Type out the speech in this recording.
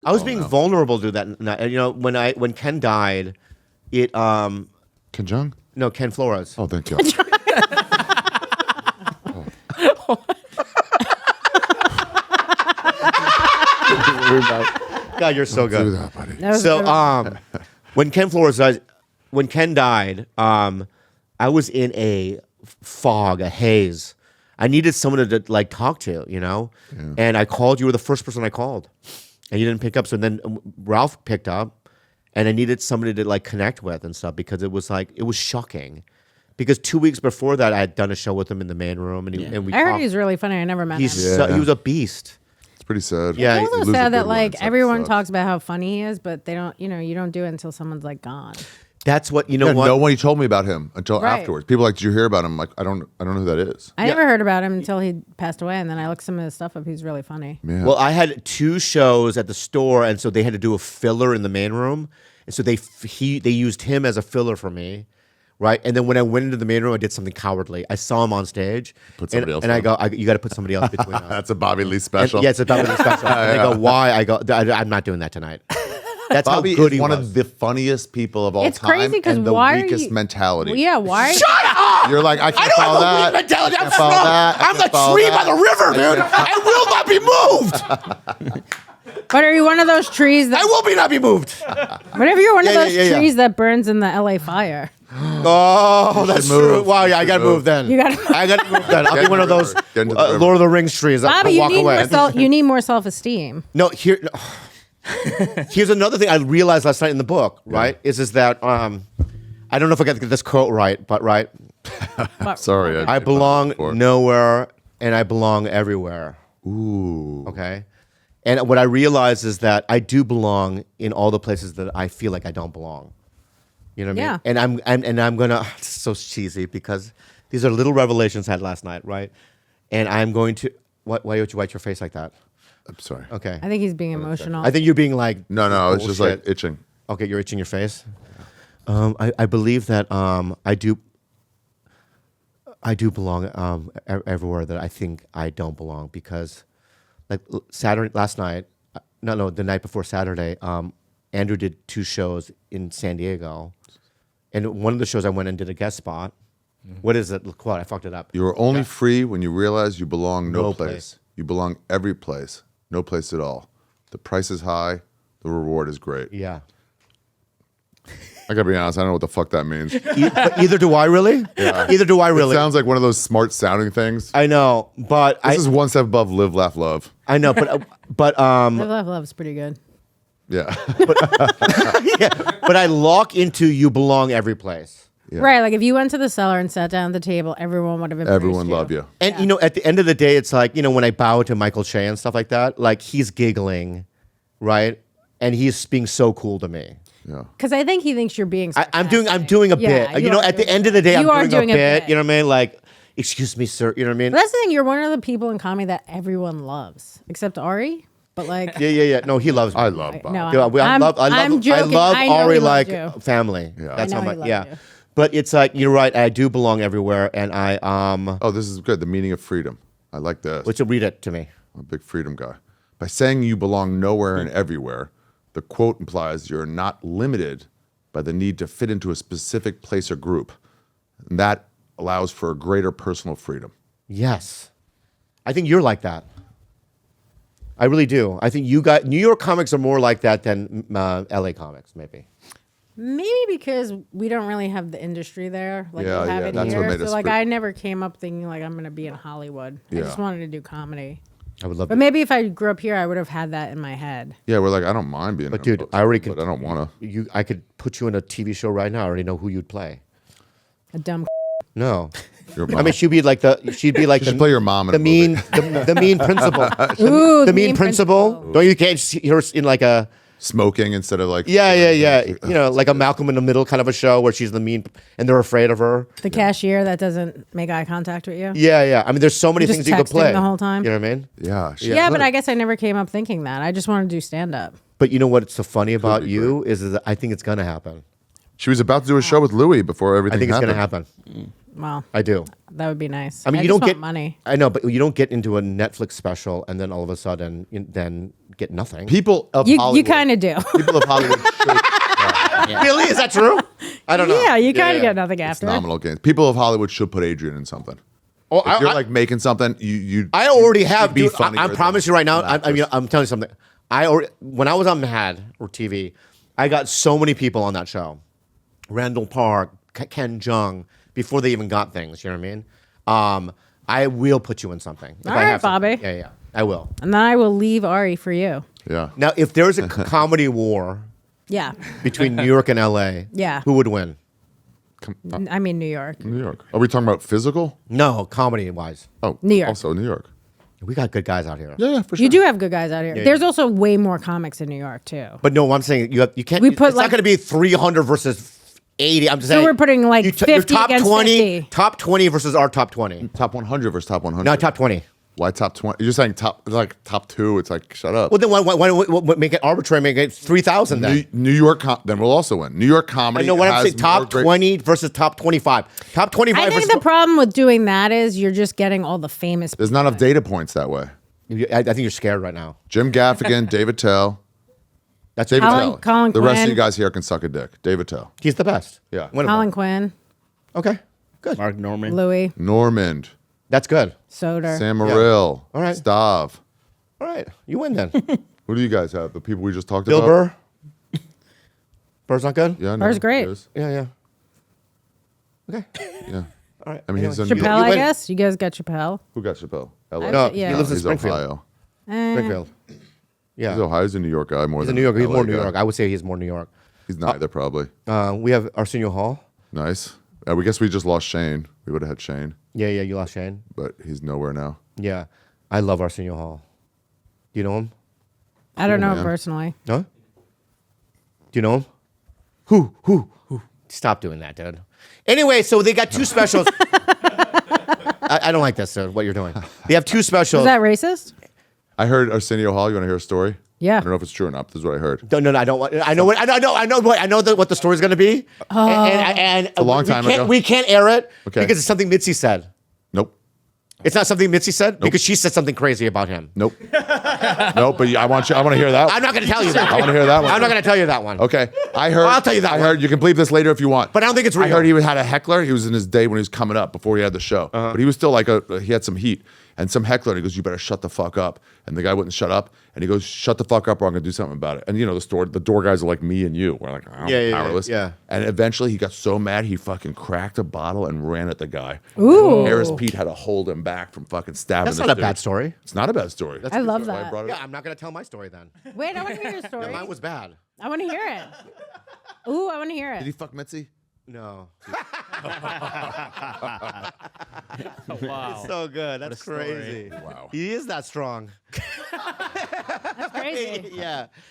I was being vulnerable to that night. You know, when Ken died, it Ken Jeong? no, Ken Flores. Oh, thank you. God, you're so Do good. that, buddy. That was So, good. when Ken Flores died, when Ken died, I was in a fog, a haze. I needed someone to like talk to, you know, and I called. You were the first person I called, and you didn't pick up. So then Ralph picked up, and I needed somebody to like connect with and stuff because it was shocking. Because 2 weeks before that, I had done a show with him in the main room, and we I heard talked. he's really funny. I never met him. He was a beast. It's pretty sad. Yeah, It's You also lose a sad good that one, like it everyone sucks. talks about how funny he is, but they don't. You don't do it until someone's like gone. That's what you know. Yeah, what? no one told me about him until Right. afterwards. People are like, did you hear about him? I'm like, I don't know who that is. I never heard about him until he passed away, and then I looked some of his stuff up. He's really funny. Man. Well, I had 2 shows at the store, and so they had to do a filler in the main room, and so they used him as a filler for me, right? And then when I went into the main room, I did something cowardly. I saw him on stage, Put somebody else and I on. go, you got to put somebody else between us. That's a Bobby Lee And- special. yeah, it's a Bobby Lee special. And they go, why? I go, I'm not doing that tonight. That's Bobby how good is he one was. of the funniest people of all It's time. crazy 'cause and the why are weakest you- mentality. Well, yeah, why? Shut up! You're like, I can't I follow don't have that. the weak mentality. I I'm can't follow strong. that. I I'm can't the follow tree that. by the river, dude. I will not be moved. But are you one of those trees that? I will not be moved. What if you're one of Yeah, those yeah, yeah. trees that burns in the LA fire? Oh, that's should move. true. Wow, yeah, I You got to should move then. You gotta- I got to move then. I'll Get be in one the of those river. Get into the river. Lord of the Rings trees. Bobby, I'll you walk need away. you need more self-esteem. No, here's another thing I realized last night in the book, right? Is that I don't know if I got this quote right, but Sorry. I belong nowhere and I belong everywhere. Ooh. Okay. And what I realize is that I do belong in all the places that I feel like I don't belong. You know what I mean? And I'm gonna it's so cheesy because these are little revelations I had last night, right? And I'm going to why don't you wipe your face like that? I'm sorry. Okay. I think he's being emotional. I think you're being like No, it's just like bullshit. itching. Okay, you're itching your face. I believe that I do belong everywhere that I think I don't belong because, like last night, the night before Saturday, Andrew did 2 shows in San Diego, and one of the shows I went and did a guest spot. What is it? Quote? I fucked it up. You are only free when you realize you belong no No place. place. You belong every place. No place at all. The price is high. The reward is great. Yeah. I gotta be honest. I don't know what the fuck that means. But either do I really. Yeah. Either do I It really. sounds like one of those smart sounding things. I know, but This is one step above live, laugh, love. I know, but Live, Love's pretty good. Yeah. but I lock into you belong every place. Yeah. Right, like if you went to the cellar and sat down at the table, everyone would have embraced Everyone love you. And you know, at the end of the day, it's like, you know, when I bow to Michael Che and stuff like that, like he's giggling, right? And he's being so cool to me. Yeah. Because I think he thinks you're being. I'm doing a Yeah, bit. you You know, are at the doing end a of the day, bit. You are I'm doing doing a a bit. bit. You know what I mean? Like, excuse me, sir. You know what I mean? But that's the thing. You're one of the people in comedy that everyone loves, except Ari. But like, Yeah. No, he loves me. I love Bob. no, Yeah, I'm joking. I know Ari he like loves you. family. Yeah. That's I know how he much. loves Yeah. you. But it's like you're right. I do belong everywhere, and I Oh, this is good. The meaning of freedom. I like this. Would you read it to me? I'm a big freedom guy. By saying you belong nowhere and everywhere, the quote implies you're not limited by the need to fit into a specific place or group. And that allows for a greater personal freedom. Yes, I think you're like that. I really do. I think you got New York comics are more like that than LA comics, maybe. Maybe because we don't really have the industry there, like Yeah, we have yeah, it that's here. what made So us like, free. I never came up thinking like I'm gonna be in Hollywood. I Yeah. just wanted to do comedy. I would love But to. maybe if I grew up here, I would have had that in my head. Yeah, we're like, I don't mind being But here, dude, I already could. but I don't want to. I could put you in a TV show right now. I already know who you'd play. A dumb. No, Your I mom. mean she'd be like the You should play your mom in the a movie. mean the mean principal. Ooh, The mean principal. Don't you can't see her in like a Smoking instead of like... yeah. You know, like a Malcolm in the Middle kind of a show where she's the mean and they're afraid of her. The cashier that doesn't make eye contact with you. Yeah. I mean, there's so many Just things you could texting play the whole time? You know what I mean? Yeah. Yeah, but I guess I never came up thinking that. I just wanted to do stand up. But you know what's so funny about be you is that I think it's gonna happen. She was about to do a show with Louis before everything I think it's happened. gonna happen. Well, I do. that would be nice. I mean, you just don't want get money. I know, but you don't get into a Netflix special and then all of a sudden then get nothing. People of You Hollywood. kind of do. People of Hollywood should. Really? Is that true? I don't know. Yeah, you kind of get nothing after. Nominal gains. People of Hollywood should put Adrian in something. Oh, If you're like making something, I already have. be Dude, funnier I than promise you right now. an I'm actress. telling you something. When I was on Mad or TV, I got so many people on that show. Randall Park, Ken Jeong, before they even got things. You know what I mean? I will put you in something. If All I right, have something. Bobby. Yeah, I will. And then I will leave Ari for you. Yeah. Now, if there's a comedy war Yeah. between New York and LA, Yeah. who would win? I mean, New York. New York. Are we talking about physical? No, comedy wise. Oh, New York. Also New York. We got good guys out here. Yeah, for sure. You do have good guys out here. Yeah, There's also way more comics in New York, too. But no, I'm saying you can't. We put, it's like- not going to be 300 versus 80. I'm just So saying. we're putting, like, your 50 top against 20, 50. top 20 versus our top 20. Top 100 versus top 100. No, top 20. Why top 20? You're saying top, it's like top 2. It's like, shut up. Well, then why make it arbitrary? Make it 3,000 then. New York, then we'll also win. New York comedy. I know what I'm has saying. Top more great- 20 versus top 25. Top 25 I think versus. the problem with doing that is you're just getting all the famous There's not enough data points that way. I think you're scared right now. Jim Gaffigan, David Tell. That's David Colin- Tell. Colin the rest of Quinn. you guys here can suck a dick. David Tell. He's the best. Yeah. Winnable. Colin Quinn, Okay. Good. Mark Norman. Louis, Normand. That's good. Soder. Sam Morrill. All right. Stav. All right. You win then. Who do you guys have? The people we just talked Bill about? Burr. Burr's not good? Yeah, no, Burr's great. he is. Yeah. Okay. Yeah. All right. I mean, he's Anyway. in New Chappelle, York. I win. guess. You guys got Chappelle. Who got Chappelle? LA. No, Yeah. he lives in He's Springfield. Ohio. Springfield. Yeah. He's Ohio. He's a New York guy more He's a than New York. He's LA more New guy. York. I would say he's more New York. He's neither, probably. We have Arsenio Hall. Nice. We guess we just lost Shane. We would have had Shane, Yeah. You lost Shane. but he's nowhere now. Yeah. I love Arsenio Hall. Do you know him? I don't know man. personally. Huh? Do you know him? Who? Stop doing that, dude. Anyway, so they got two specials. I don't like this, dude, what you're doing. They have two specials. Is that racist? I heard Arsenio Hall. You want to hear a story? Yeah. I don't know if it's true or not. But this is what I heard. No, I don't want. I know what the story's going to be. And a long time ago. We can't air it Okay. because it's something Mitzi said. Nope. It's not something Mitzi said because she said something crazy about him. Nope. Nope. But I want to hear that. I'm not going to tell you that. I want to hear that one. I'm not going to tell you that one. Okay. I heard. I'll tell you that I one. heard. You can bleep this later if you want. But I don't think it's I real. heard he had a heckler. He was in his day when he was coming up before he had the show. But he was still like he had some heat. And some heckler, and he goes, "You better shut the fuck up." And the guy wouldn't shut up. And he goes, "Shut the fuck up, or I'm gonna do something about it." And you know, the door guys are like me and you. We're like, powerless. yeah. And eventually, he got so mad, he fucking cracked a bottle and ran at the guy. Ooh. Harris Pete had to hold him back from fucking stabbing. That's this not a dude. bad story. It's not a bad story. That's I a good love story. Why I that. brought it Yeah, up. I'm not going to tell my story then. Wait, I want to hear your story. Mine was bad. I want to hear it. Ooh, I want to hear Did he it. fuck Mitzi? No. Wow. So good. That's story. crazy. Wow. He is that strong. That's crazy. Yeah.